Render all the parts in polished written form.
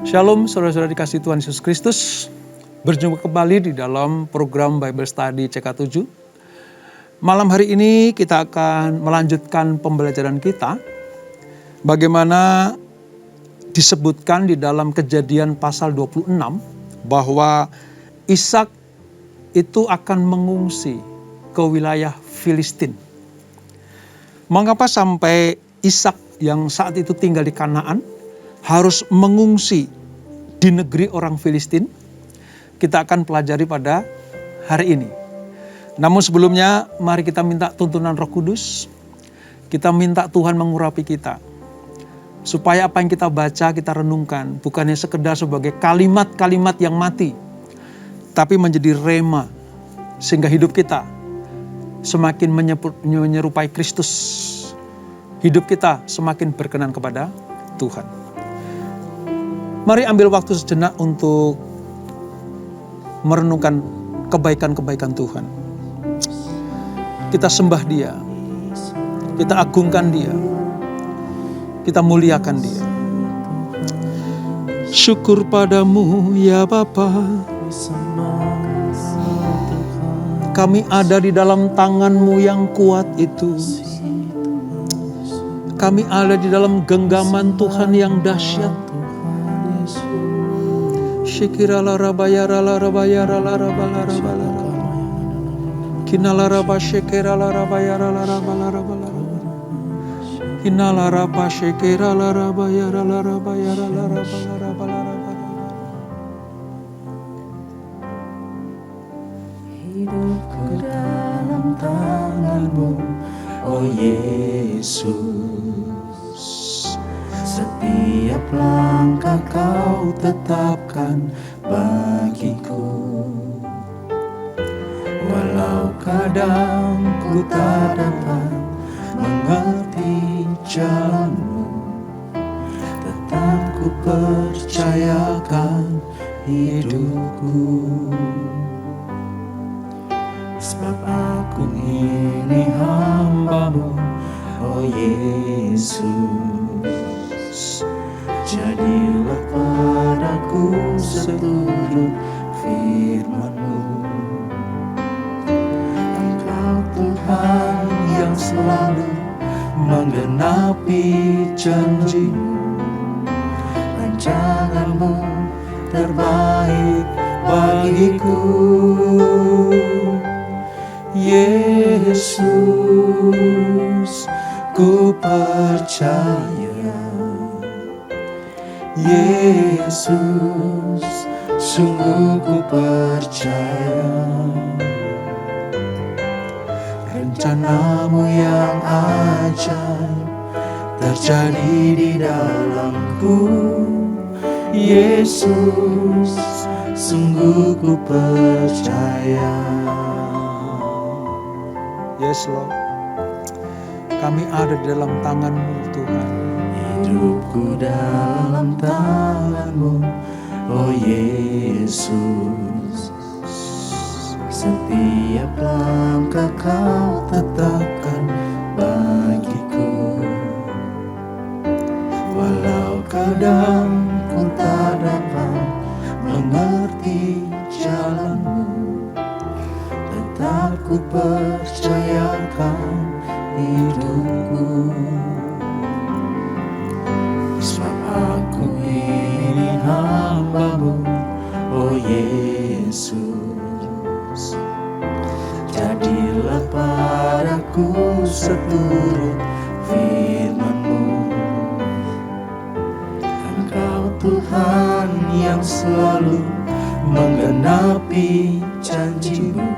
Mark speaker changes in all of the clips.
Speaker 1: Shalom saudara-saudara dikasihi Tuhan Yesus Kristus. Berjumpa kembali di dalam program Bible Study CK7. Malam hari ini kita akan melanjutkan pembelajaran kita. Bagaimana disebutkan di dalam Kejadian pasal 26 bahwa Ishak itu akan mengungsi ke wilayah Filistin. Mengapa sampai Ishak yang saat itu tinggal di Kanaan harus mengungsi di negeri orang Filistin? Kita akan pelajari pada hari ini. Namun sebelumnya mari kita minta tuntunan Roh Kudus. Kita minta Tuhan mengurapi kita. Supaya apa yang kita baca, kita renungkan. Bukannya sekedar sebagai kalimat-kalimat yang mati. Tapi menjadi rema. Sehingga hidup kita semakin menyerupai Kristus. Hidup kita semakin berkenan kepada Tuhan. Mari ambil waktu sejenak untuk merenungkan kebaikan-kebaikan Tuhan. Kita sembah Dia, kita agungkan Dia, kita muliakan Dia. Syukur padamu ya Bapa, kami ada di dalam tangan-Mu yang kuat itu. Kami ada di dalam genggaman Tuhan yang dahsyat. Shikirala rabayara la rabayara la rabala rabala. Kinala raba shikirala rabayara la rabala rabala. Kinala raba shikirala rabayara la rabayara la rabala rabala rabala.
Speaker 2: Hidupku dalam tangan-Mu, oh Yesus. Setiap langkah Kau tetapkan bagiku. Walau kadang ku tak dapat mengerti jalan-Mu, tetap ku percayakan hidupku. Sebab aku ini hamba-Mu, oh Yesus. Jadilah padaku seturut firman-Mu. Engkau Tuhan yang selalu menggenapi janji-Mu. Rancangan-Mu terbaik bagiku. Yesus, ku percaya. Yesus, sungguh ku percaya. Rencana-Mu yang ajaib terjadi di dalamku. Yesus, sungguh ku percaya.
Speaker 1: Yes Lord, kami ada di dalam tangan-Mu Tuhan.
Speaker 2: Hidupku dalam tangan-Mu, oh Yesus. Setiap langkah Kau tetapkan bagiku. Walau kadang ku tak dapat mengerti jalan-Mu, tetap ku percayakan hidupku. Sebab aku ini hamba-Mu, oh Yesus. Jadilah padaku seturut firman-Mu. Engkau Tuhan yang selalu menggenapi janji-Mu.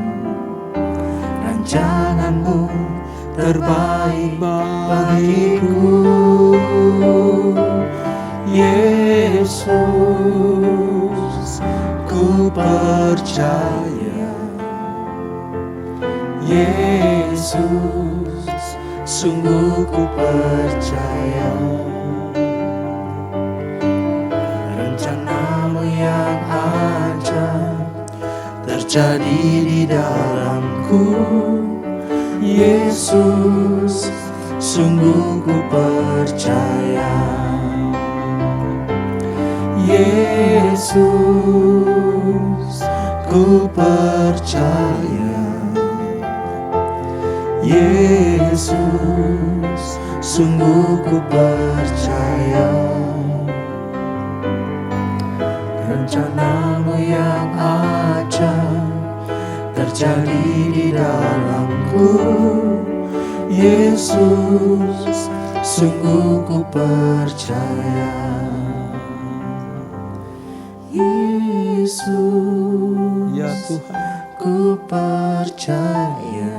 Speaker 2: Rancangan-Mu terbaik bagiku. Yesus, ku percaya. Yesus, sungguh ku percaya. Rencana-Mu yang ajaib terjadi di dalamku. Yesus, sungguh ku percaya. Yesus, ku percaya. Yesus, sungguh ku percaya. Rencanamu yang ajaib terjadi di dalamku. Yesus, sungguh ku percaya. Yesus,
Speaker 1: Ya Tuhan,
Speaker 2: ku percaya.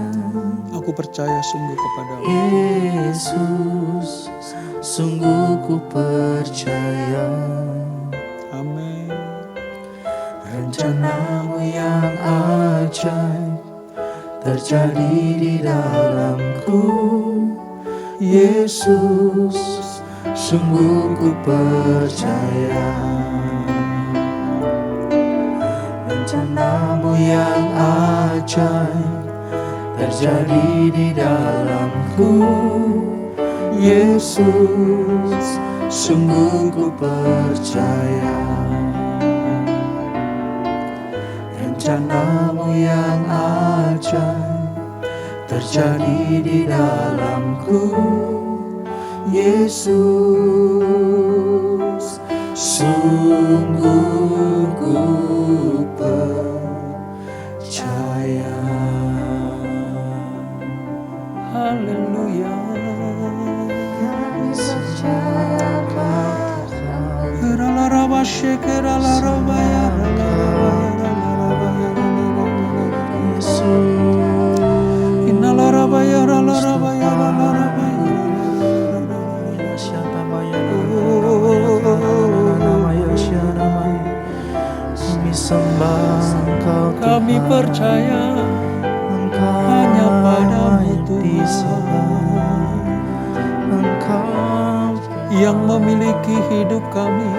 Speaker 1: aku percaya sungguh kepadamu.
Speaker 2: Yesus, sungguh ku percaya.
Speaker 1: Amin.
Speaker 2: Rencanamu yang ajaib terjadi di dalamku. Yesus, sungguh ku percaya. Rencanamu yang ajaib terjadi di dalamku. Yesus, sungguh ku percaya. Rencanamu yang ajaib terjadi di dalamku. Yesus, sungguh ku percaya.
Speaker 1: Haleluya.
Speaker 2: Kami sembah Engkau,
Speaker 1: Kami percaya hanya padamu Tuhan,
Speaker 2: Engkau
Speaker 1: yang memiliki hidup kami.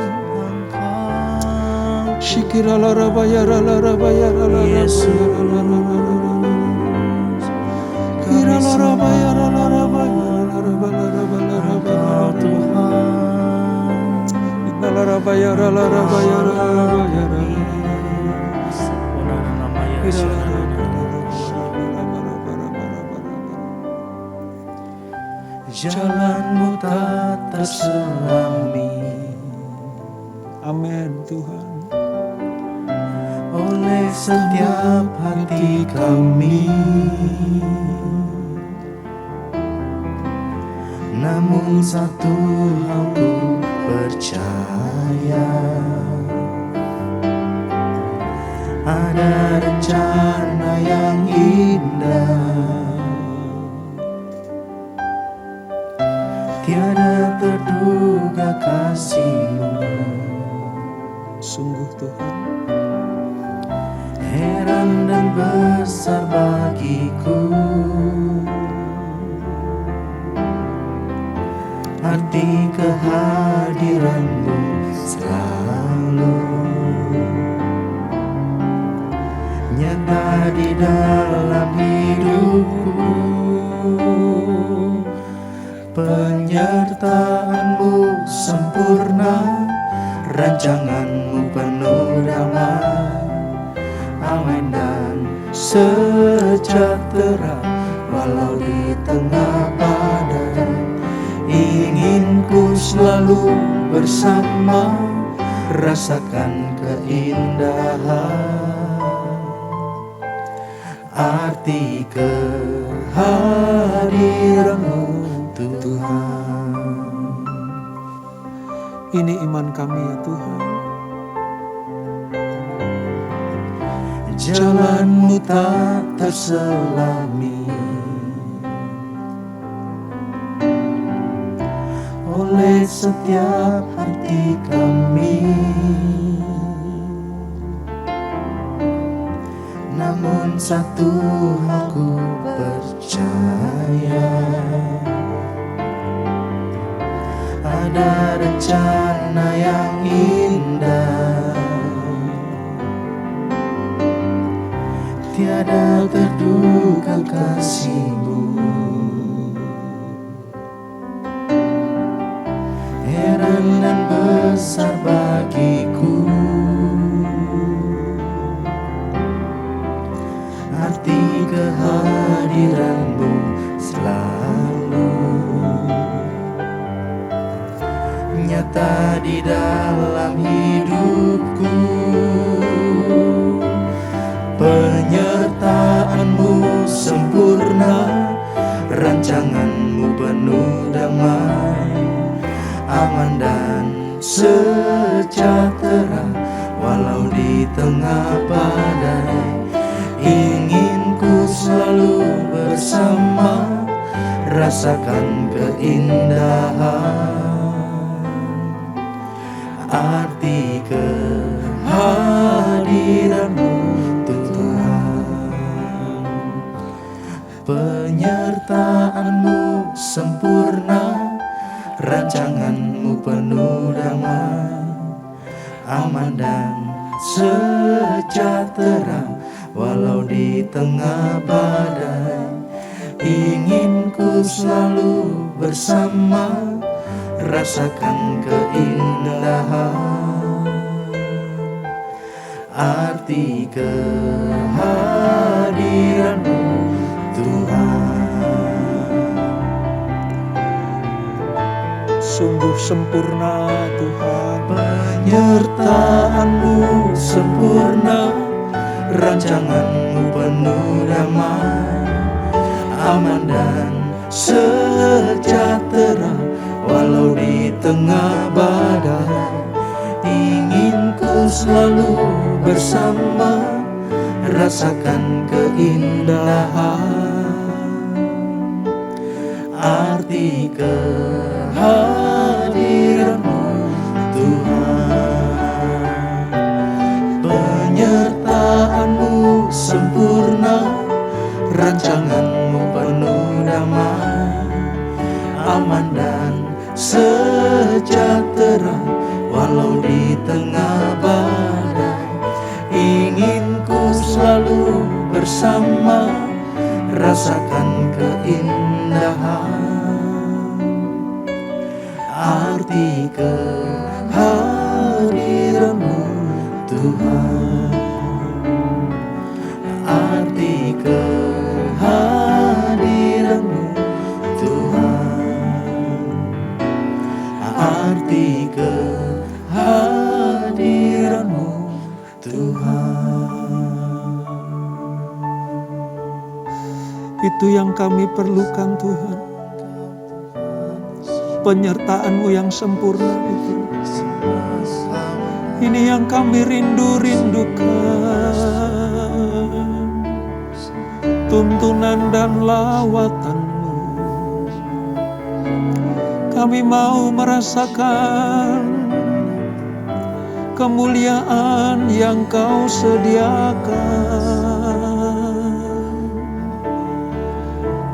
Speaker 2: Jalanmu tak terselami
Speaker 1: Amin Tuhan.
Speaker 2: oleh setiap hati kami. Namun satu hal ku percaya, ada rencana yang indah. Tiada terduga kasih-Mu,
Speaker 1: Sungguh Tuhan,
Speaker 2: heran dan besar bagiku. Arti kehadiran-Mu selalu nyata di dalam hidupku. Penyertaan-Mu sempurna, rancangan-Mu penuh damai, aman dan sejahtera. Walau di tengah badai, ingin ku selalu bersama, rasakan keindahan arti kehadiran-Mu Tuhan.
Speaker 1: ini iman kami ya Tuhan.
Speaker 2: Jalan-Mu tak terselami oleh setiap hati kami. Namun satu hal ku percaya, ada rencana yang indah. Tiada terduga kasih-Mu, heran dan besar bagi dalam hidupku. Penyertaan-Mu sempurna, rancangan-Mu penuh damai, aman dan sejahtera walau di tengah badai. Ingin ku selalu bersama, rasakan keindahan arti kehadiran-Mu Tuhan. Penyertaan-Mu sempurna, rancangan-Mu penuh damai, aman dan sejahtera walau di tengah badai. Ingin ku selalu bersama, rasakan keindahan arti kehadiran-Mu Tuhan.
Speaker 1: Sungguh sempurna Tuhan,
Speaker 2: Penyertaan-Mu sempurna, rancangan-Mu penuh damai, aman dan sejahtera walau di tengah badai. Ingin ku selalu bersama, rasakan keindahan arti kehadiran-Mu Tuhan. Penyertaan-Mu sempurna, rancangan-Mu penuh damai, aman dan sejahtera walau di tengah badai. Ingin ku selalu bersama, rasakan keindahan arti kehadiran-Mu Tuhan. Arti kehadiran-Mu Tuhan. Arti kehadiran-Mu Tuhan.
Speaker 1: itu yang kami perlukan Tuhan. Penyertaan-Mu yang sempurna itu. Ini yang kami rindu-rindukan. Tuntunan dan lawatan-Mu. Kami mau merasakan kemuliaan yang Kau sediakan.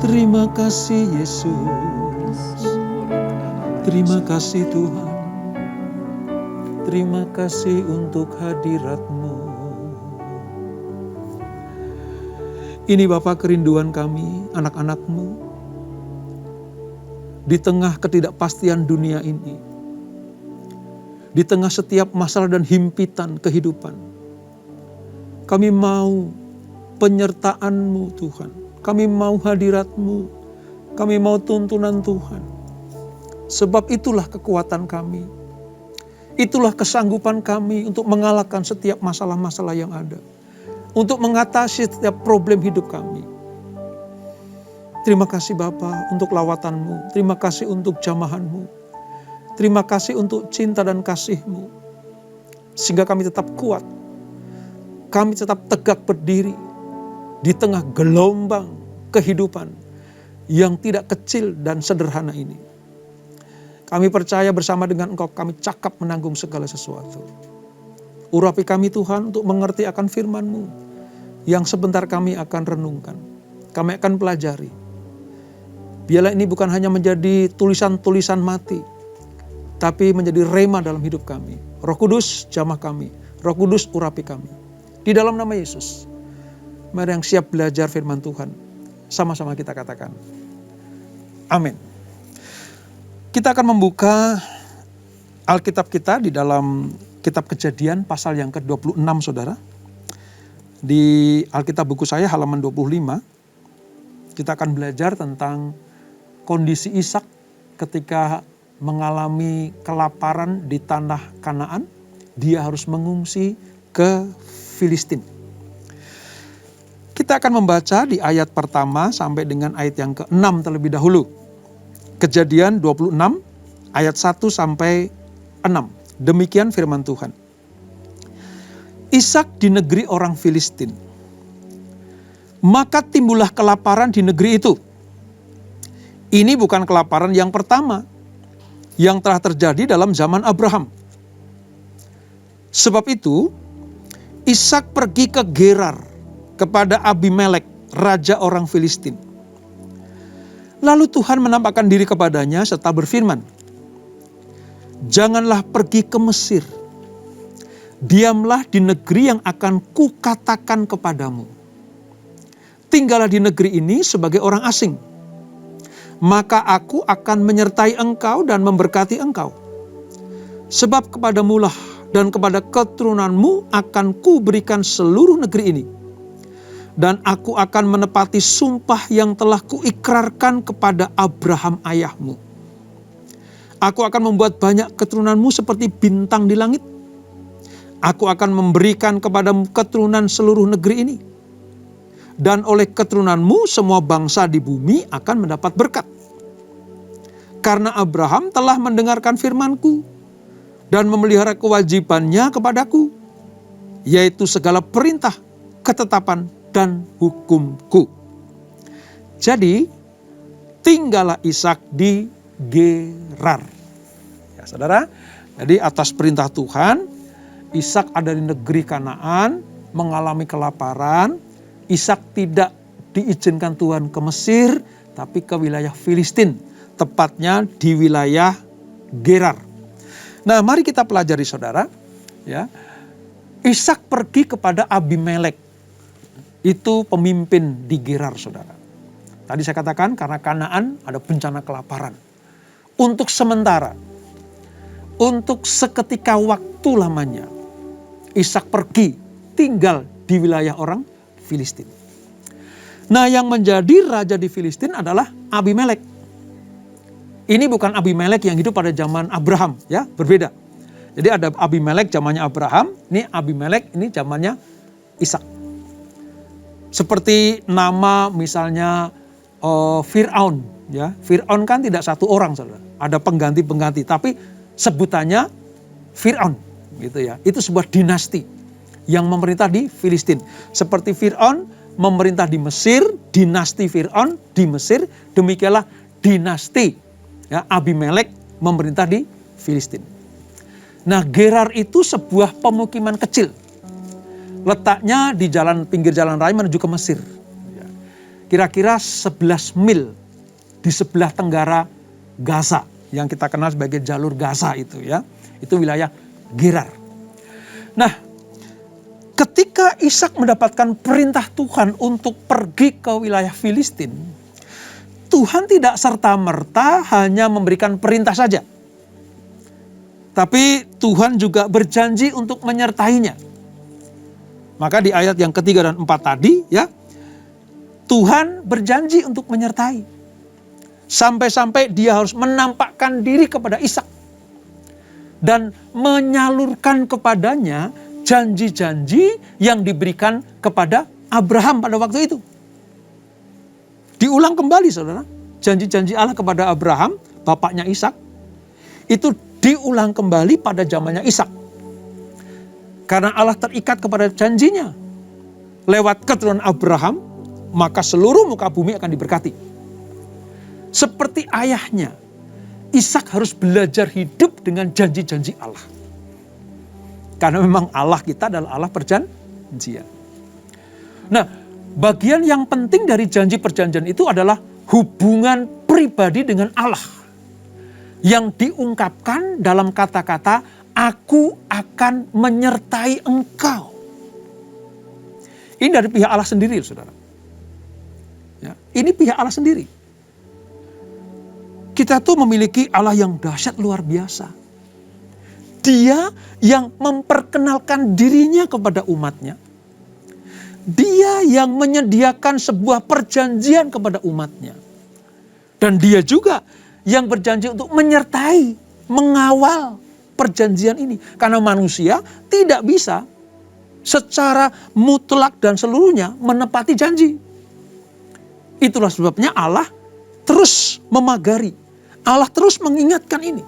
Speaker 1: Terima kasih Yesus. Terima kasih Tuhan. Terima kasih untuk hadirat-Mu. Ini Bapa kerinduan kami, anak-anak-Mu. Di tengah ketidakpastian dunia ini. Di tengah setiap masalah dan himpitan kehidupan. Kami mau penyertaan-Mu Tuhan. Kami mau hadirat-Mu. Kami mau tuntunan Tuhan. Sebab itulah kekuatan kami. Itulah kesanggupan kami untuk mengalahkan setiap masalah-masalah yang ada. Untuk mengatasi setiap problem hidup kami. Terima kasih Bapa untuk lawatan-Mu. Terima kasih untuk jamahan-Mu. Terima kasih untuk cinta dan kasih-Mu. Sehingga kami tetap kuat. Kami tetap tegak berdiri di tengah gelombang kehidupan yang tidak kecil dan sederhana ini. Kami percaya bersama dengan Engkau kami cakap menanggung segala sesuatu. Urapi kami Tuhan untuk mengerti akan firman-Mu yang sebentar kami akan renungkan. Kami akan pelajari. Biarlah ini bukan hanya menjadi tulisan-tulisan mati, tapi menjadi rema dalam hidup kami. Roh Kudus jamah kami. Roh Kudus urapi kami. Di dalam nama Yesus. Mari yang siap belajar firman Tuhan. Sama-sama kita katakan. Amin. Kita akan membuka Alkitab kita di dalam Kitab Kejadian pasal yang ke-26 saudara. Di Alkitab buku saya halaman 25. Kita akan belajar tentang kondisi Ishak ketika mengalami kelaparan di tanah Kanaan, dia harus mengungsi ke Filistin. Kita akan membaca di ayat pertama sampai dengan ayat yang ke-6 terlebih dahulu. Kejadian 26 ayat 1 sampai 6. Demikian firman Tuhan. Ishak di negeri orang Filistin. Maka timbullah kelaparan di negeri itu. Ini bukan kelaparan yang pertama yang telah terjadi dalam zaman Abraham. Sebab itu, Ishak pergi ke Gerar kepada Abimelek, raja orang Filistin. Lalu Tuhan menampakkan diri kepadanya serta berfirman, "Janganlah pergi ke Mesir. Diamlah di negeri yang akan kukatakan kepadamu. Tinggallah di negeri ini sebagai orang asing. Maka aku akan menyertai engkau dan memberkati engkau. Sebab kepadamulah dan kepada keturunanmu akan kuberikan seluruh negeri ini. Dan aku akan menepati sumpah yang telah kuikrarkan kepada Abraham ayahmu. Aku akan membuat banyak keturunanmu seperti bintang di langit. Aku akan memberikan kepadamu keturunan seluruh negeri ini. Dan oleh keturunanmu semua bangsa di bumi akan mendapat berkat. Karena Abraham telah mendengarkan firmanku dan memelihara kewajibannya kepadaku, yaitu segala perintah, ketetapan, dan hukumku." Jadi, tinggallah Ishak di Gerar. Ya, saudara, jadi atas perintah Tuhan, Ishak ada di negeri Kanaan, mengalami kelaparan. Ishak tidak diizinkan Tuhan ke Mesir, tapi ke wilayah Filistin, tepatnya di wilayah Gerar. Nah, mari kita pelajari saudara. Ya, Ishak pergi kepada Abimelek. Itu pemimpin di Gerar saudara. Tadi saya katakan karena Kanaan ada bencana kelaparan. Untuk sementara, untuk seketika waktu lamanya, Ishak pergi tinggal di wilayah orang Filistin. Nah, yang menjadi raja di Filistin adalah Abimelek. Ini bukan Abimelek yang hidup pada zaman Abraham, ya, berbeda. Jadi ada Abimelek zamannya Abraham, ini Abimelek ini zamannya Ishak. Seperti nama misalnya Fir'aun, ya. Fir'aun kan tidak satu orang, saudara. Ada pengganti-pengganti, tapi sebutannya Fir'aun, gitu ya. Itu sebuah dinasti yang memerintah di Filistin. Seperti Fir'aun memerintah di Mesir, dinasti Fir'aun di Mesir, demikianlah dinasti, ya, Abimelek memerintah di Filistin. Nah, Gerar itu sebuah pemukiman kecil. Letaknya di pinggir jalan raya menuju ke Mesir. Kira-kira 11 mil di sebelah tenggara Gaza, yang kita kenal sebagai jalur Gaza itu, ya. Itu wilayah Gerar. Nah, ketika Ishak mendapatkan perintah Tuhan untuk pergi ke wilayah Filistin, Tuhan tidak serta-merta hanya memberikan perintah saja. Tapi Tuhan juga berjanji untuk menyertainya. Maka di ayat yang ketiga dan 4 tadi, ya, Tuhan berjanji untuk menyertai. Sampai-sampai dia harus menampakkan diri kepada Ishak. Dan menyalurkan kepadanya janji-janji yang diberikan kepada Abraham pada waktu itu. Diulang kembali saudara, janji-janji Allah kepada Abraham, bapaknya Ishak, itu diulang kembali pada zamannya Ishak. Karena Allah terikat kepada janjinya. Lewat keturunan Abraham, maka seluruh muka bumi akan diberkati. Seperti ayahnya, Ishak harus belajar hidup dengan janji-janji Allah. Karena memang Allah kita adalah Allah perjanjian. Nah, bagian yang penting dari janji perjanjian itu adalah hubungan pribadi dengan Allah. Yang diungkapkan dalam kata-kata, "Aku akan menyertai engkau." Ini dari pihak Allah sendiri, saudara. Ya, ini pihak Allah sendiri. Kita tuh memiliki Allah yang dahsyat luar biasa. Dia yang memperkenalkan dirinya kepada umatnya. Dia yang menyediakan sebuah perjanjian kepada umatnya. Dan dia juga yang berjanji untuk menyertai, mengawal perjanjian ini. Karena manusia tidak bisa secara mutlak dan seluruhnya menepati janji. Itulah sebabnya Allah terus memagari. Allah terus mengingatkan ini.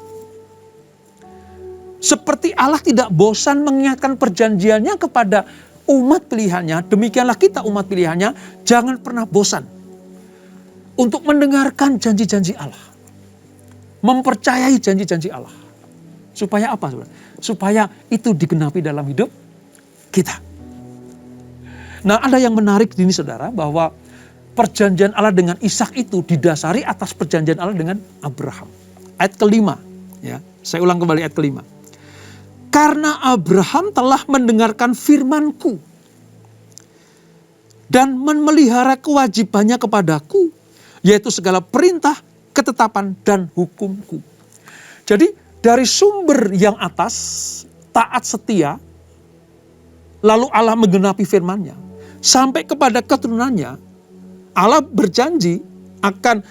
Speaker 1: Seperti Allah tidak bosan mengingatkan perjanjiannya kepada umat pilihannya, demikianlah kita umat pilihannya jangan pernah bosan untuk mendengarkan janji-janji Allah. Mempercayai janji-janji Allah. Supaya apa, saudara? Supaya itu digenapi dalam hidup kita. Nah, ada yang menarik di ini, saudara, bahwa perjanjian Allah dengan Ishak itu didasari atas perjanjian Allah dengan Abraham. Ayat kelima, ya, saya ulang kembali ayat kelima. Karena Abraham telah mendengarkan firman-Ku dan memelihara kewajibannya kepadaku, yaitu segala perintah, ketetapan, dan hukum-Ku. Jadi dari sumber yang atas, taat setia, lalu Allah menggenapi firman-Nya, sampai kepada keturunannya, Allah berjanji akan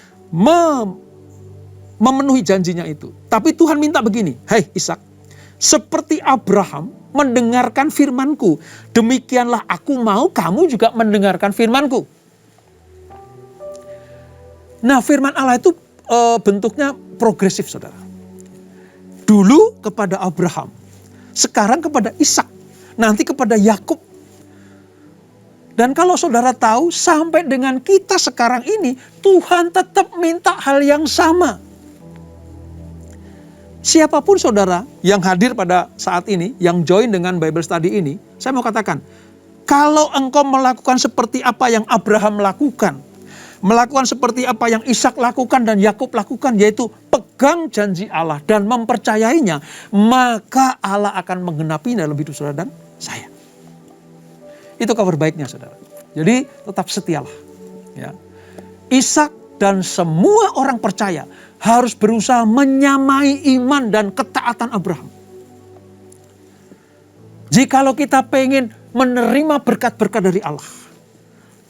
Speaker 1: memenuhi janjinya itu. Tapi Tuhan minta begini, "Hei Ishak, seperti Abraham mendengarkan firman-Ku, demikianlah aku mau kamu juga mendengarkan firman-Ku." Nah, firman Allah itu bentuknya progresif, saudara. Dulu kepada Abraham, sekarang kepada Ishak, nanti kepada Yakub. Dan kalau saudara tahu, sampai dengan kita sekarang ini, Tuhan tetap minta hal yang sama. Siapapun saudara yang hadir pada saat ini, yang join dengan Bible Study ini, saya mau katakan, kalau engkau melakukan seperti apa yang Abraham lakukan, melakukan seperti apa yang Ishak lakukan dan Yakub lakukan, yaitu pegang janji Allah dan mempercayainya, maka Allah akan menggenapinya dalam hidup saudara dan saya. Itu kabar baiknya, saudara. Jadi tetap setialah. Ya. Ishak dan semua orang percaya harus berusaha menyamai iman dan ketaatan Abraham. Jikalau kita pengen menerima berkat-berkat dari Allah,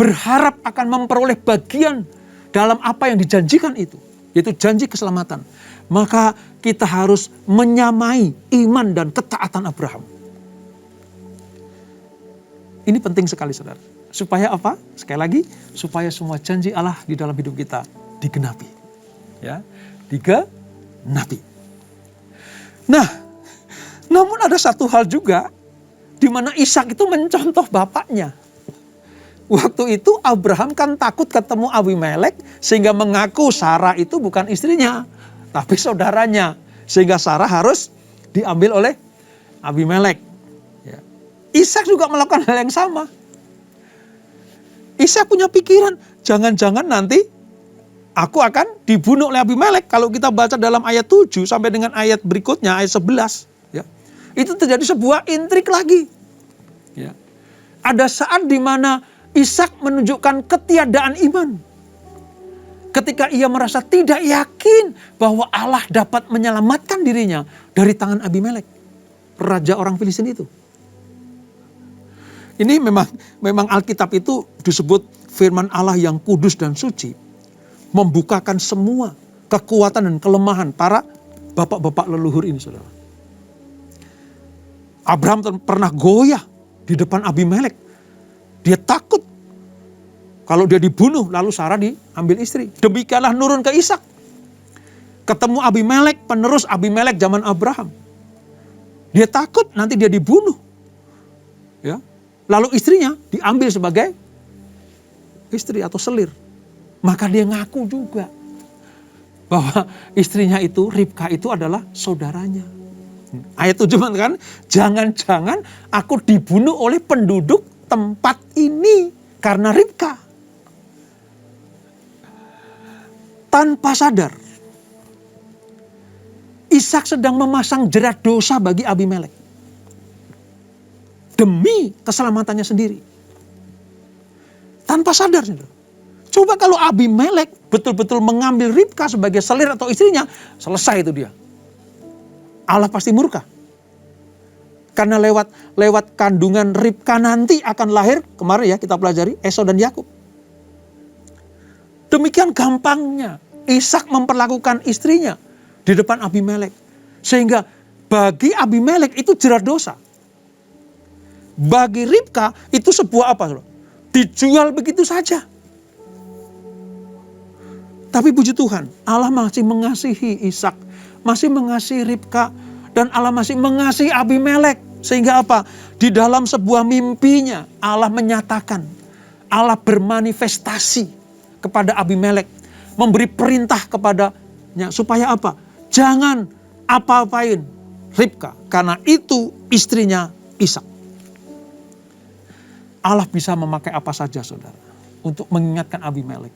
Speaker 1: berharap akan memperoleh bagian dalam apa yang dijanjikan itu, yaitu janji keselamatan, maka kita harus menyamai iman dan ketaatan Abraham. Ini penting sekali, saudara. Supaya apa? Sekali lagi, supaya semua janji Allah di dalam hidup kita digenapi. Ya, digenapi. Nah, namun ada satu hal juga di mana Ishak itu mencontoh bapaknya. Waktu itu Abraham kan takut ketemu Abimelek sehingga mengaku Sarah itu bukan istrinya, tapi saudaranya. Sehingga Sarah harus diambil oleh Abimelek. Ya. Ishak juga melakukan hal yang sama. Ishak punya pikiran, jangan-jangan nanti aku akan dibunuh oleh Abimelek. Kalau kita baca dalam ayat 7 sampai dengan ayat berikutnya, ayat 11. Ya, itu terjadi sebuah intrik lagi. Ya. Ada saat di mana Ishak menunjukkan ketiadaan iman. Ketika ia merasa tidak yakin bahwa Allah dapat menyelamatkan dirinya dari tangan Abimelek, raja orang Filistin itu. Ini memang Alkitab itu disebut firman Allah yang kudus dan suci, membukakan semua kekuatan dan kelemahan para bapak-bapak leluhur ini, saudara. Abraham pernah goyah di depan Abimelek. Dia takut kalau dia dibunuh, lalu Sarah diambil istri. Demikianlah nurun ke Ishak. Ketemu Abimelek, penerus Abimelek zaman Abraham. Dia takut nanti dia dibunuh. Ya. Lalu istrinya diambil sebagai istri atau selir. Maka dia ngaku juga bahwa istrinya itu, Ribka itu adalah saudaranya. Ayat 7 kan, jangan-jangan aku dibunuh oleh penduduk tempat ini karena Ribka. Tanpa sadar, Ishak sedang memasang jerat dosa bagi Abimelek. Demi keselamatannya sendiri. Tanpa sadar. Coba kalau Abimelek betul-betul mengambil Ribka sebagai selir atau istrinya, selesai itu dia. Allah pasti murka. Karena lewat kandungan Ribka nanti akan lahir, kemarin ya kita pelajari, Esau dan Yakub. Demikian gampangnya Ishak memperlakukan istrinya di depan Abimelek. Sehingga bagi Abimelek itu jerat dosa. Bagi Ribka itu sebuah apa? Dijual begitu saja. Tapi puji Tuhan, Allah masih mengasihi Ishak, masih mengasihi Ribka, dan Allah masih mengasihi Abimelek. Sehingga apa? Di dalam sebuah mimpinya Allah menyatakan, Allah bermanifestasi kepada Abimelek, memberi perintah kepadanya supaya apa? Jangan apa-apain Ribka, karena itu istrinya Ishak. Allah bisa memakai apa saja, saudara, untuk mengingatkan Abimelek.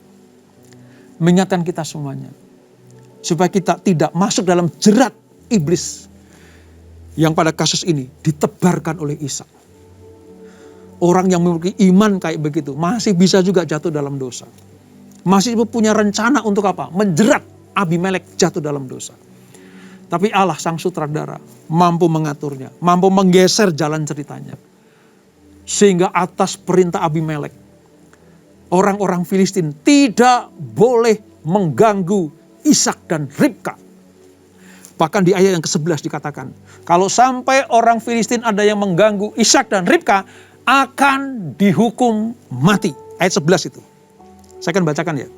Speaker 1: Mengingatkan kita semuanya. Supaya kita tidak masuk dalam jerat iblis. Yang pada kasus ini ditebarkan oleh Ishak. Orang yang memiliki iman kayak begitu masih bisa juga jatuh dalam dosa. Masih punya rencana untuk apa? Menjerat Abimelek jatuh dalam dosa. Tapi Allah sang sutradara mampu mengaturnya. Mampu menggeser jalan ceritanya. Sehingga atas perintah Abimelek, orang-orang Filistin tidak boleh mengganggu Ishak dan Ribka. Bahkan di ayat yang ke-11 dikatakan, kalau sampai orang Filistin ada yang mengganggu Ishak dan Ribka, akan dihukum mati. Ayat 11 itu. Saya akan bacakan ya.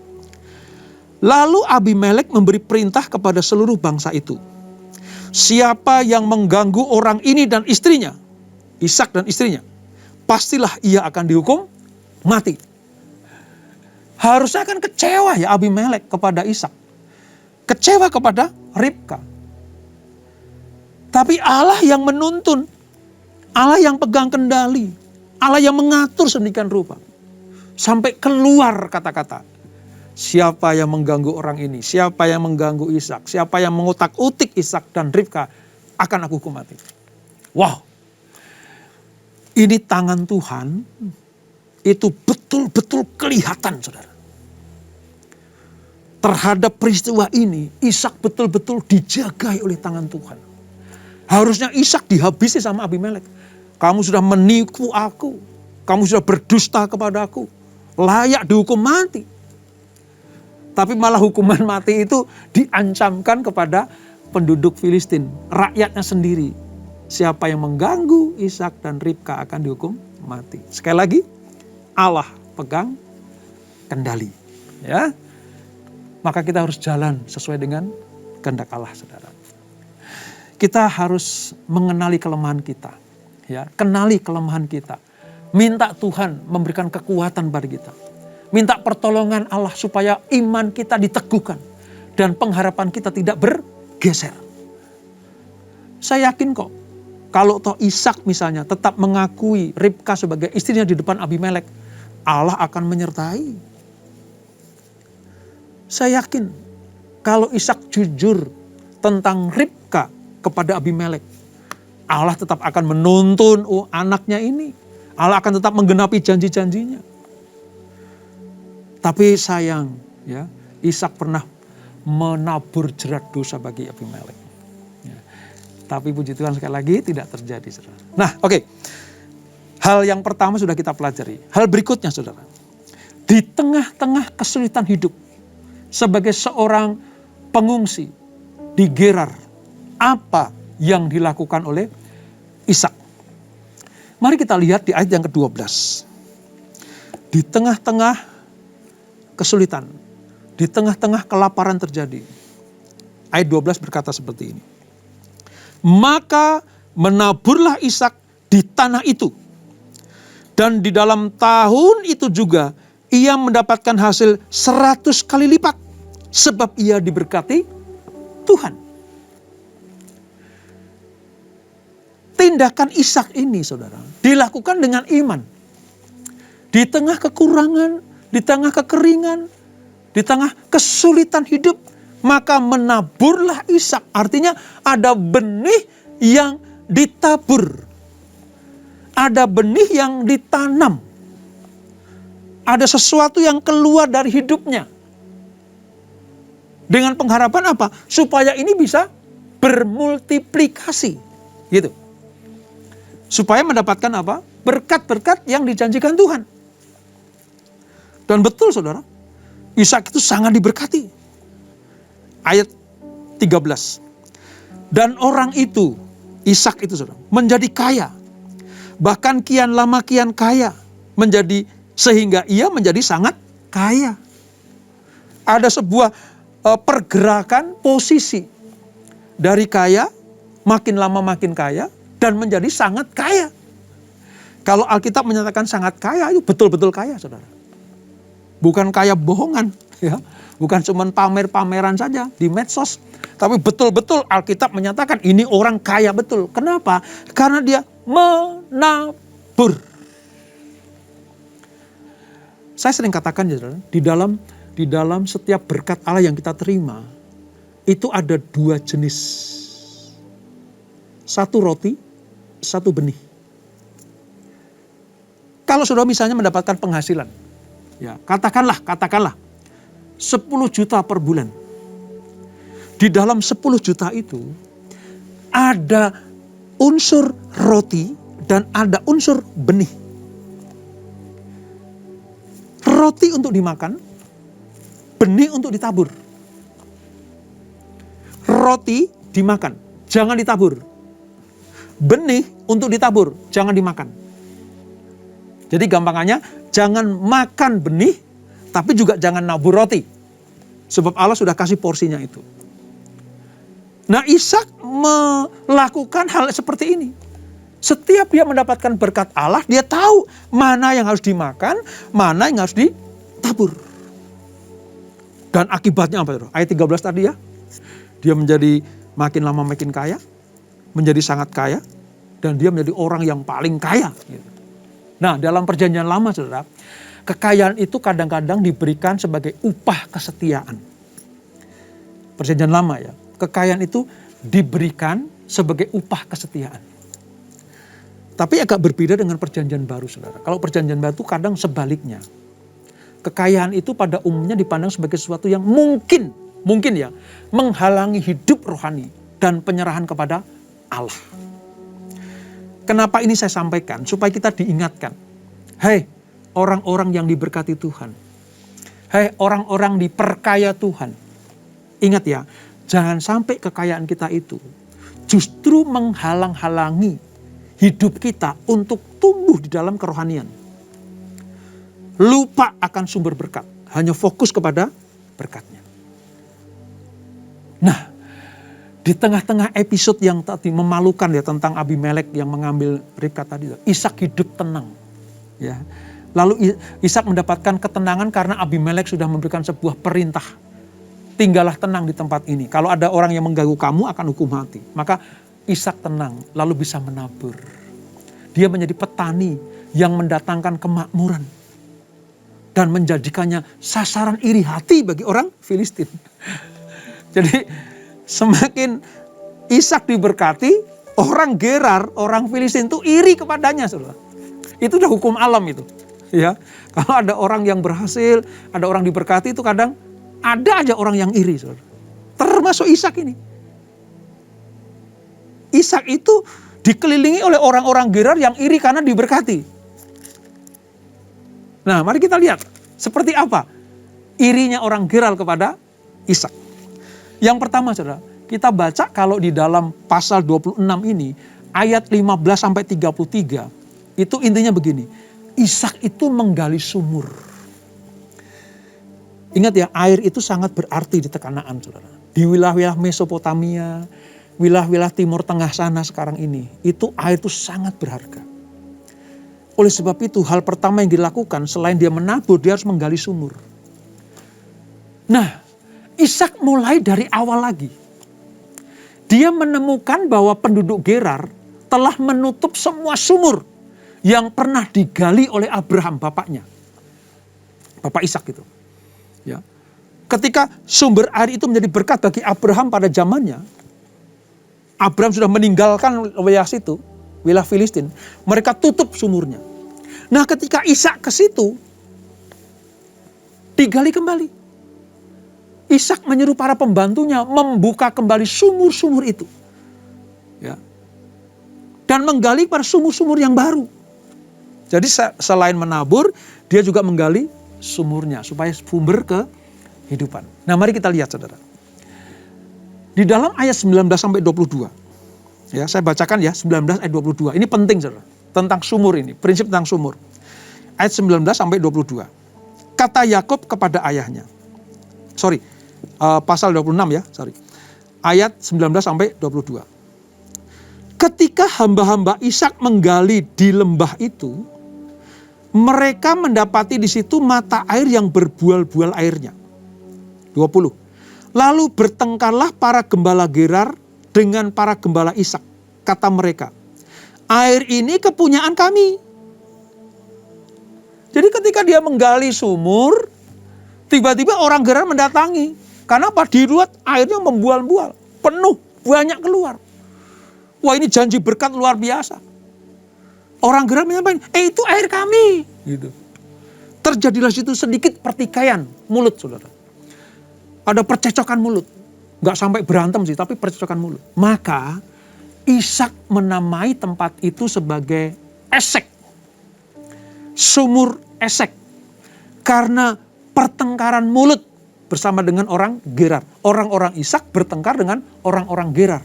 Speaker 1: Lalu Abimelek memberi perintah kepada seluruh bangsa itu. Siapa yang mengganggu orang ini dan istrinya, Ishak dan istrinya, pastilah ia akan dihukum mati. Harusnya kan kecewa ya Abimelek kepada Ishak. Kecewa kepada Ribka. Tapi Allah yang menuntun. Allah yang pegang kendali. Allah yang mengatur sedemikian rupa. Sampai keluar kata-kata. Siapa yang mengganggu orang ini? Siapa yang mengganggu Ishak? Siapa yang mengutak-utik Ishak dan Ribka? Akan aku hukum mati. Wow. Ini tangan Tuhan. Itu betul-betul kelihatan, saudara. Terhadap peristiwa ini, Ishak betul-betul dijagai oleh tangan Tuhan. Harusnya Ishak dihabisi sama Abimelek. Kamu sudah menipu aku. Kamu sudah berdusta kepada aku. Layak dihukum mati. Tapi malah hukuman mati itu diancamkan kepada penduduk Filistin. Rakyatnya sendiri. Siapa yang mengganggu Ishak dan Ribka akan dihukum mati. Sekali lagi, Allah pegang kendali. Ya. Maka kita harus jalan sesuai dengan kehendak Allah, saudara. Kita harus mengenali kelemahan kita. Ya, kenali kelemahan kita. Minta Tuhan memberikan kekuatan pada kita. Minta pertolongan Allah supaya iman kita diteguhkan. Dan pengharapan kita tidak bergeser. Saya yakin kok, kalau toh Ishak misalnya tetap mengakui Ribka sebagai istrinya di depan Abimelek, Allah akan menyertai. Saya yakin kalau Ishak jujur tentang Ribka kepada Abimelek, Allah tetap akan menuntun anaknya ini. Allah akan tetap menggenapi janji-janjinya. Tapi sayang, ya, Ishak pernah menabur jerat dosa bagi Abimelek. Ya. Tapi puji Tuhan sekali lagi tidak terjadi, saudara. Nah, oke. Hal yang pertama sudah kita pelajari. Hal berikutnya, saudara. Di tengah-tengah kesulitan hidup, sebagai seorang pengungsi di Gerar, apa yang dilakukan oleh Ishak? Mari kita lihat di ayat yang ke-12. Di tengah-tengah kesulitan, di tengah-tengah kelaparan terjadi. Ayat 12 berkata seperti ini. Maka menaburlah Ishak di tanah itu. Dan di dalam tahun itu juga ia mendapatkan hasil 100 kali lipat. Sebab ia diberkati Tuhan. Tindakan Ishak ini, saudara, dilakukan dengan iman. Di tengah kekurangan, di tengah kekeringan, di tengah kesulitan hidup, maka menaburlah Ishak. Artinya ada benih yang ditabur. Ada benih yang ditanam. Ada sesuatu yang keluar dari hidupnya. Dengan pengharapan apa? Supaya ini bisa bermultiplikasi. Gitu. Supaya mendapatkan apa? Berkat-berkat yang dijanjikan Tuhan. Dan betul, saudara. Ishak itu sangat diberkati. ayat 13. Dan orang itu, Ishak itu saudara, menjadi kaya. Bahkan kian lama kian kaya. Sehingga ia menjadi sangat kaya. Ada sebuah pergerakan posisi. Dari kaya, makin lama makin kaya, dan menjadi sangat kaya. Kalau Alkitab menyatakan sangat kaya, itu betul-betul kaya saudara. Bukan kaya bohongan, ya. Bukan cuma pamer-pameran saja di medsos. Tapi betul-betul Alkitab menyatakan ini orang kaya betul. Kenapa? Karena dia menabur. Saya sering katakan ya saudara, di dalam setiap berkat Allah yang kita terima, itu ada 2 jenis. 1 roti, 1 benih. Kalau saudara misalnya mendapatkan penghasilan, ya katakanlah 10 juta per bulan. Di dalam 10 juta itu ada unsur roti dan ada unsur benih. Roti untuk dimakan, benih untuk ditabur. Roti dimakan, jangan ditabur. Benih untuk ditabur, jangan dimakan. Jadi gampangannya, jangan makan benih, tapi juga jangan nabur roti. Sebab Allah sudah kasih porsinya itu. Nah, Ishak melakukan hal seperti ini. Setiap dia mendapatkan berkat Allah, dia tahu mana yang harus dimakan, mana yang harus ditabur. Dan akibatnya apa? Ayat 13 tadi ya. Dia menjadi makin lama makin kaya, menjadi sangat kaya, dan dia menjadi orang yang paling kaya. Nah, dalam perjanjian lama saudara, kekayaan itu kadang-kadang diberikan sebagai upah kesetiaan. Perjanjian lama ya. Kekayaan itu diberikan sebagai upah kesetiaan. Tapi agak berbeda dengan perjanjian baru saudara. Kalau perjanjian baru itu kadang sebaliknya. Kekayaan itu pada umumnya dipandang sebagai sesuatu yang mungkin ya, menghalangi hidup rohani dan penyerahan kepada Allah. Kenapa ini saya sampaikan? Supaya kita diingatkan. Hei orang-orang yang diberkati Tuhan. Hei orang-orang diperkaya Tuhan. Ingat ya, jangan sampai kekayaan kita itu justru menghalang-halangi hidup kita untuk tumbuh di dalam kerohanian. Lupa akan sumber berkat, hanya fokus kepada berkatnya. Nah, di tengah-tengah episode yang tadi memalukan ya tentang Abimelek yang mengambil Ribka tadi, Ishak hidup tenang. Ya. Lalu Ishak mendapatkan ketenangan karena Abimelek sudah memberikan sebuah perintah. Tinggallah tenang di tempat ini. Kalau ada orang yang mengganggu kamu akan hukum mati. Maka Ishak tenang lalu bisa menabur. Dia menjadi petani yang mendatangkan kemakmuran. Dan menjadikannya sasaran iri hati bagi orang Filistin. Jadi semakin Ishak diberkati, orang Gerar, orang Filistin itu iri kepadanya. Saudara. Itu udah hukum alam itu. Ya, kalau ada orang yang berhasil, ada orang diberkati itu kadang ada aja orang yang iri. Saudara. Termasuk Ishak ini. Ishak itu dikelilingi oleh orang-orang Gerar yang iri karena diberkati. Nah, mari kita lihat seperti apa irinya orang Gerar kepada Ishak. Yang pertama, saudara, kita baca kalau di dalam pasal 26 ini, ayat 15 sampai 33, itu intinya begini. Ishak itu menggali sumur. Ingat ya, air itu sangat berarti di Kanaan, saudara. Di wilayah Mesopotamia, wilayah Timur Tengah sana sekarang ini, itu air itu sangat berharga. Oleh sebab itu, hal pertama yang dilakukan selain dia menabur, dia harus menggali sumur. Nah, Ishak mulai dari awal lagi. Dia menemukan bahwa penduduk Gerar telah menutup semua sumur yang pernah digali oleh Abraham, bapaknya. Bapak Ishak itu. Ya. Ketika sumber air itu menjadi berkat bagi Abraham pada zamannya, Abraham sudah meninggalkan wilayah situ, wilayah Filistin, mereka tutup sumurnya. Nah, ketika Ishak ke situ, digali kembali. Ishak menyuruh para pembantunya membuka kembali sumur-sumur itu. Ya. Dan menggali pada sumur-sumur yang baru. Jadi selain menabur, dia juga menggali sumurnya supaya sumber kehidupan. Nah, mari kita lihat saudara. Di dalam ayat 19 sampai 22. Ya, saya bacakan ya 19 ayat 22. Ini penting saudara. Tentang sumur ini, prinsip tentang sumur. Ayat 19 sampai 22. Kata Yakub kepada ayahnya. Pasal 26 ya, Ayat 19 sampai 22. Ketika hamba-hamba Ishak menggali di lembah itu, mereka mendapati di situ mata air yang berbual-bual airnya. 20. Lalu bertengkarlah para gembala Gerar dengan para gembala Ishak. Kata mereka, air ini kepunyaan kami. Jadi ketika dia menggali sumur, tiba-tiba orang Gerar mendatangi. Karena apa? Dilihat airnya membual-bual, penuh, banyak keluar. Wah, ini janji berkat luar biasa. Orang Gerar menyampaikan, itu air kami. Gitu. Terjadilah situ sedikit pertikaian mulut, saudara. Ada percecokan mulut. Gak sampai berantem sih, tapi percecokan mulut. Maka Ishak menamai tempat itu sebagai Esek. Sumur Esek. Karena pertengkaran mulut bersama dengan orang Gerar. Orang-orang Ishak bertengkar dengan orang-orang Gerar.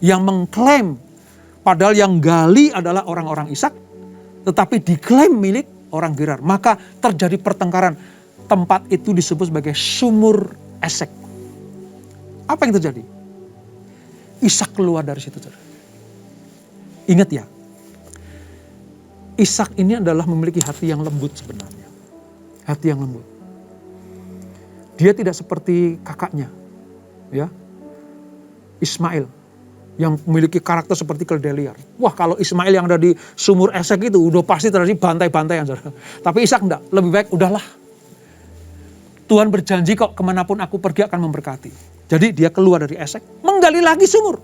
Speaker 1: Yang mengklaim, padahal yang gali adalah orang-orang Ishak, tetapi diklaim milik orang Gerar. Maka terjadi pertengkaran. Tempat itu disebut sebagai sumur Esek. Apa yang terjadi? Ishak keluar dari situ. Ingat ya, Ishak ini adalah memiliki hati yang lembut sebenarnya. Hati yang lembut. Dia tidak seperti kakaknya, ya, Ismail, yang memiliki karakter seperti keledai liar. Wah, kalau Ismail yang ada di sumur Esek itu udah pasti terjadi bantai-bantaian. Tapi Ishak enggak, lebih baik udahlah. Tuhan berjanji kok kemanapun aku pergi akan memberkati. Jadi dia keluar dari Esek, menggali lagi sumur.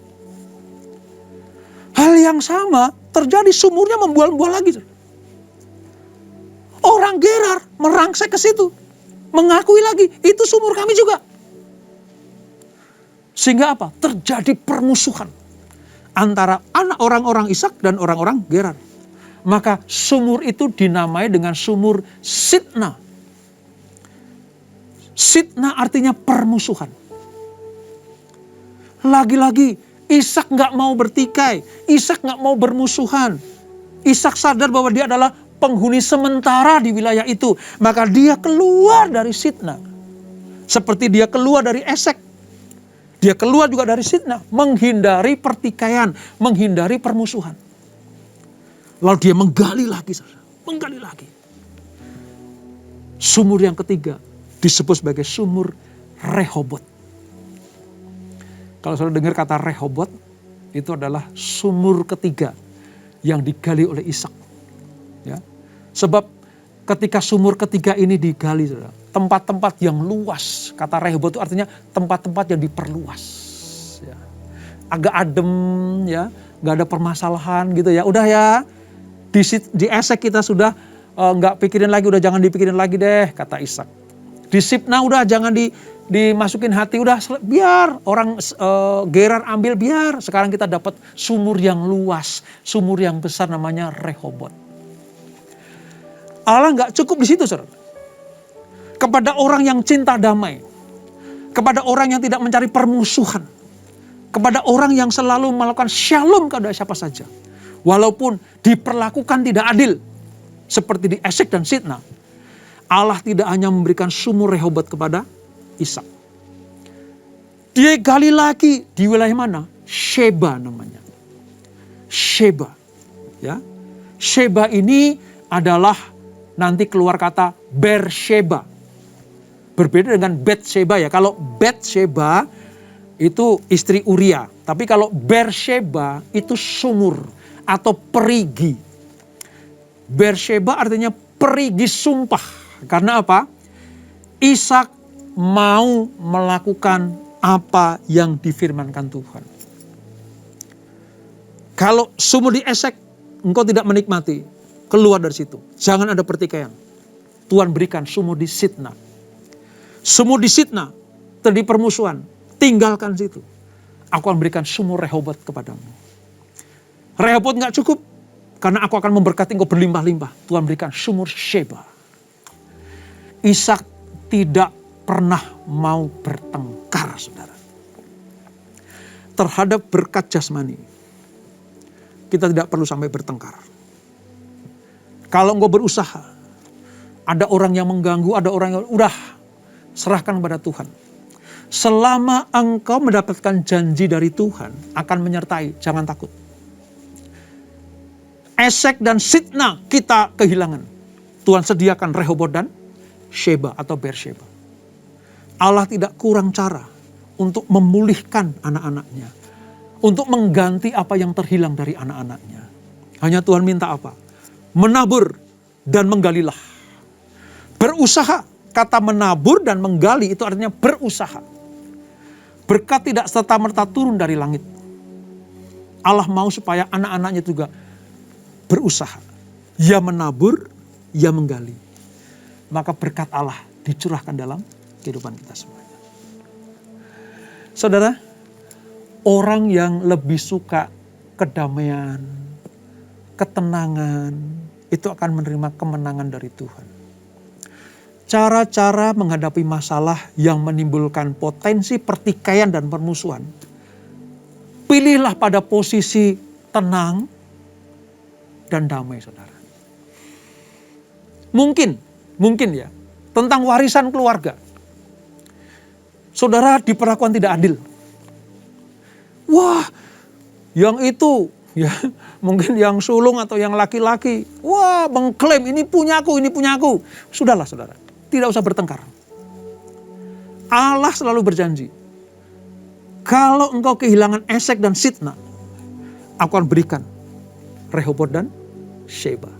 Speaker 1: Hal yang sama terjadi, sumurnya membual-bual lagi. Orang Gerar merangsek ke situ, mengakui lagi, itu sumur kami juga. Sehingga apa? Terjadi permusuhan antara anak orang-orang Ishak dan orang-orang Gerar. Maka sumur itu dinamai dengan sumur Sitna. Sitna artinya permusuhan. Lagi-lagi Ishak gak mau bertikai. Ishak gak mau bermusuhan. Ishak sadar bahwa dia adalah penghuni sementara di wilayah itu. Maka dia keluar dari Sitna. Seperti dia keluar dari Esek. Dia keluar juga dari Sitna. Menghindari pertikaian. Menghindari permusuhan. Lalu dia menggali lagi. Menggali lagi. Sumur yang ketiga disebut sebagai sumur Rehobot. Kalau saudara dengar kata Rehobot, itu adalah sumur ketiga yang digali oleh Ishak. Ya. Sebab ketika sumur ketiga ini digali, saudara, tempat-tempat yang luas, kata Rehobot itu artinya tempat-tempat yang diperluas. Ya. Agak adem, ya, nggak ada permasalahan gitu ya. Udah ya, di Esek kita sudah nggak pikirin lagi, udah jangan dipikirin lagi deh, kata Ishak. Di Sitna udah jangan dimasukin hati, udah biar orang Gerar ambil, biar. Sekarang kita dapat sumur yang luas, sumur yang besar namanya Rehobot. Allah nggak cukup di situ, saudara. Kepada orang yang cinta damai, kepada orang yang tidak mencari permusuhan, kepada orang yang selalu melakukan shalom kepada siapa saja, walaupun diperlakukan tidak adil, seperti di Esek dan Sitna, Allah tidak hanya memberikan sumur Rehobot kepada Ishak. Dia gali lagi di wilayah mana? Sheba namanya. Sheba. Ya. Sheba ini adalah nanti keluar kata Beersheba. Berbeda dengan Betsheba ya. Kalau Betsheba itu istri Uria. Tapi kalau Beersheba itu sumur atau perigi. Beersheba artinya perigi sumpah. Karena apa? Ishak mau melakukan apa yang difirmankan Tuhan. Kalau sumur di Esek engkau tidak menikmati, keluar dari situ. Jangan ada pertikaian. Tuhan berikan sumur di Sitna. Sumur di Sitna terjadi permusuhan, tinggalkan situ. Aku akan berikan sumur Rehobot kepadamu. Rehobot gak cukup, karena aku akan memberkati engkau berlimpah-limpah. Tuhan berikan sumur Sheba. Ishak tidak pernah mau bertengkar, saudara. terhadap berkat jasmani, kita tidak perlu sampai bertengkar. Kalau engkau berusaha, ada orang yang mengganggu, ada orang yang udah, serahkan pada Tuhan. Selama engkau mendapatkan janji dari Tuhan akan menyertai, jangan takut. Esek dan Sitna kita kehilangan. Tuhan sediakan Rehobot dan Sheba atau Beersheba. Allah tidak kurang cara untuk memulihkan anak-anaknya. Untuk mengganti apa yang terhilang dari anak-anaknya. Hanya Tuhan minta apa? Menabur dan menggalilah. Berusaha. Kata menabur dan menggali itu artinya berusaha. Berkat tidak serta-merta turun dari langit. Allah mau supaya anak-anaknya juga berusaha. Ya menabur, ya menggali. Maka berkat Allah dicurahkan dalam kehidupan kita semuanya. Saudara, orang yang lebih suka kedamaian, ketenangan, itu akan menerima kemenangan dari Tuhan. Cara-cara menghadapi masalah yang menimbulkan potensi pertikaian dan permusuhan. Pilihlah pada posisi tenang dan damai, saudara. Mungkin ya, tentang warisan keluarga. Saudara diperlakukan tidak adil. Wah, yang itu ya mungkin yang sulung atau yang laki-laki. Wah, mengklaim ini punyaku, ini punyaku. Sudahlah saudara, tidak usah bertengkar. Allah selalu berjanji. Kalau engkau kehilangan Esek dan Sitna, aku akan berikan Rehobot dan Sheba.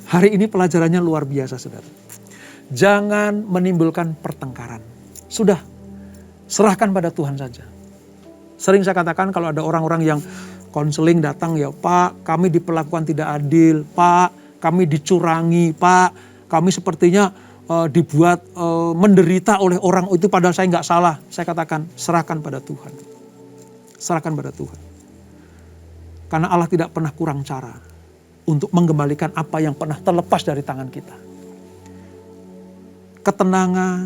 Speaker 1: Hari ini pelajarannya luar biasa saudara. Jangan menimbulkan pertengkaran. Sudah, serahkan pada Tuhan saja. Sering saya katakan kalau ada orang-orang yang konseling datang, ya Pak, kami diperlakukan tidak adil, Pak, kami dicurangi, Pak, kami sepertinya dibuat menderita oleh orang itu padahal saya nggak salah. Saya katakan, serahkan pada Tuhan. Serahkan pada Tuhan. Karena Allah tidak pernah kurang cara untuk mengembalikan apa yang pernah terlepas dari tangan kita. Ketenangan,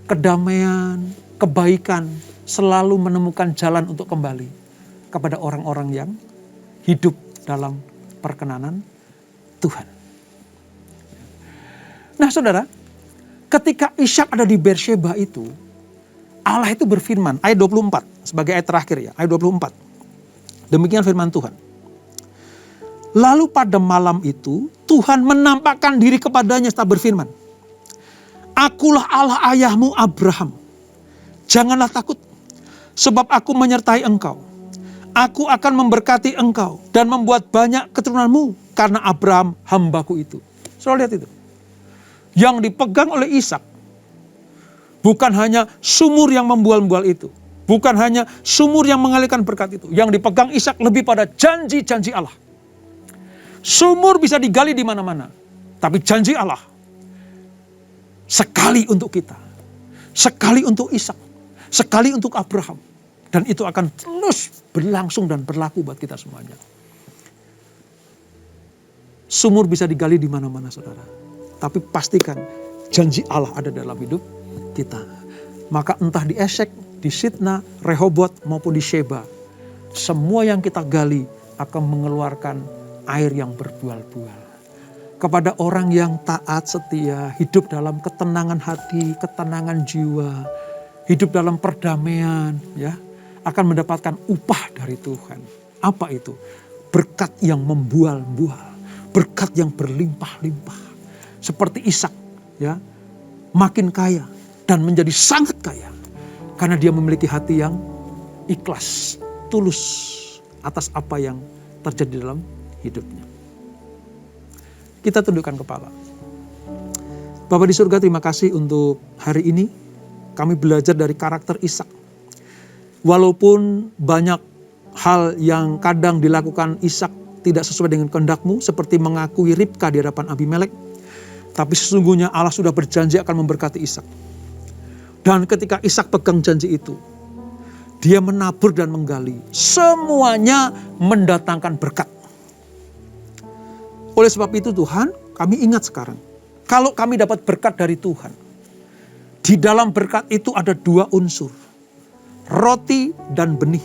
Speaker 1: kedamaian, kebaikan selalu menemukan jalan untuk kembali kepada orang-orang yang hidup dalam perkenanan Tuhan. Nah saudara, ketika Ishak ada di Beersheba itu, Allah itu berfirman, ayat 24, sebagai ayat terakhir ya, ayat 24. Demikian firman Tuhan. Lalu pada malam itu, Tuhan menampakkan diri kepadanya serta berfirman, Akulah Allah ayahmu Abraham. Janganlah takut, sebab aku menyertai engkau. Aku akan memberkati engkau dan membuat banyak keturunanmu karena Abraham hambaku itu. Saudara lihat itu. Yang dipegang oleh Ishak bukan hanya sumur yang membual-bual itu. Bukan hanya sumur yang mengalirkan berkat itu. Yang dipegang Ishak lebih pada janji-janji Allah. Sumur bisa digali di mana-mana. Tapi janji Allah sekali untuk kita. Sekali untuk Ishak. Sekali untuk Abraham. Dan itu akan terus berlangsung dan berlaku buat kita semuanya. Sumur bisa digali di mana-mana saudara. Tapi pastikan janji Allah ada dalam hidup kita. Maka entah di Esek, di Sitna, Rehobot maupun di Sheba. Semua yang kita gali akan mengeluarkan air yang berbual-bual. Kepada orang yang taat setia, hidup dalam ketenangan hati, ketenangan jiwa, hidup dalam perdamaian, ya, akan mendapatkan upah dari Tuhan. Apa itu? Berkat yang membual-bual, berkat yang berlimpah-limpah. Seperti Ishak, ya, makin kaya dan menjadi sangat kaya karena dia memiliki hati yang ikhlas, tulus atas apa yang terjadi dalam hidupnya. Kita tundukkan kepala. Bapa di surga, terima kasih untuk hari ini. Kami belajar dari karakter Ishak. Walaupun banyak hal yang kadang dilakukan Ishak tidak sesuai dengan kehendak-Mu, seperti mengakui Ribka di hadapan Abimelek, tapi sesungguhnya Allah sudah berjanji akan memberkati Ishak. Dan ketika Ishak pegang janji itu, dia menabur dan menggali. Semuanya mendatangkan berkat. Oleh sebab itu Tuhan, kami ingat sekarang, kalau kami dapat berkat dari Tuhan, di dalam berkat itu ada dua unsur. roti dan benih.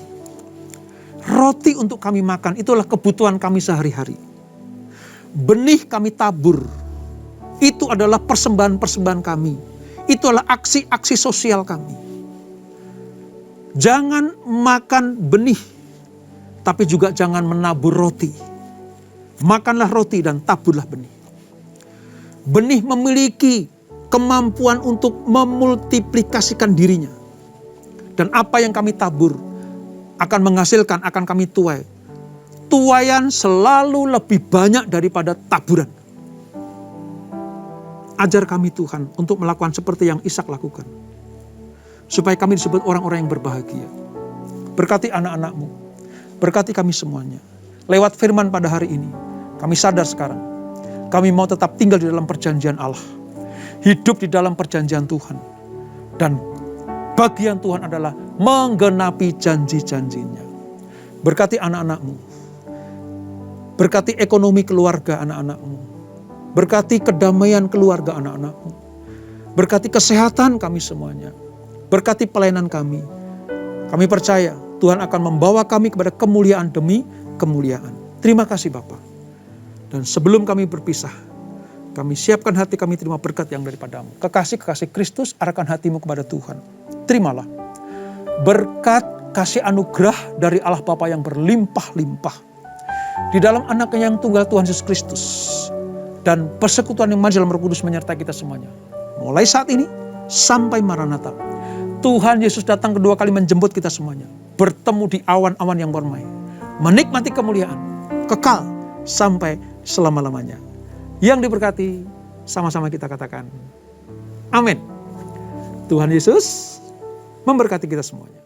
Speaker 1: Roti untuk kami makan, itulah kebutuhan kami sehari-hari. Benih kami tabur, itu adalah persembahan-persembahan kami. Itu adalah aksi-aksi sosial kami. Jangan makan benih, tapi juga jangan menabur roti. Makanlah roti dan taburlah benih. Benih memiliki kemampuan untuk memultiplikasikan dirinya. Dan apa yang kami tabur akan menghasilkan, akan kami tuai. Tuaian selalu lebih banyak daripada taburan. Ajar kami Tuhan untuk melakukan seperti yang Ishak lakukan. Supaya kami disebut orang-orang yang berbahagia. Berkati anak-anak-Mu. Berkati kami semuanya. Lewat firman pada hari ini, kami sadar sekarang. Kami mau tetap tinggal di dalam perjanjian Allah. Hidup di dalam perjanjian Tuhan. Dan bagian Tuhan adalah menggenapi janji-janjinya. Berkati anak-anak-Mu. Berkati ekonomi keluarga anak-anak-Mu. Berkati kedamaian keluarga anak-anak-Mu. Berkati kesehatan kami semuanya. Berkati pelayanan kami. Kami percaya Tuhan akan membawa kami kepada kemuliaan demi kemuliaan. Terima kasih Bapa. Dan sebelum kami berpisah, kami siapkan hati kami terima berkat yang daripada-Mu. Kekasih-kekasih Kristus, arahkan hatimu kepada Tuhan. Terimalah berkat kasih anugerah dari Allah Bapa yang berlimpah-limpah. Di dalam anaknya yang tunggal Tuhan Yesus Kristus. Dan persekutuan yang manis dalam Roh Kudus menyertai kita semuanya. Mulai saat ini sampai Maranatha. Tuhan Yesus datang kedua kali menjemput kita semuanya. Bertemu di awan-awan yang bermai. Menikmati kemuliaan. Kekal sampai selama-lamanya. Yang diberkati sama-sama kita katakan. Amin. Tuhan Yesus memberkati kita semuanya.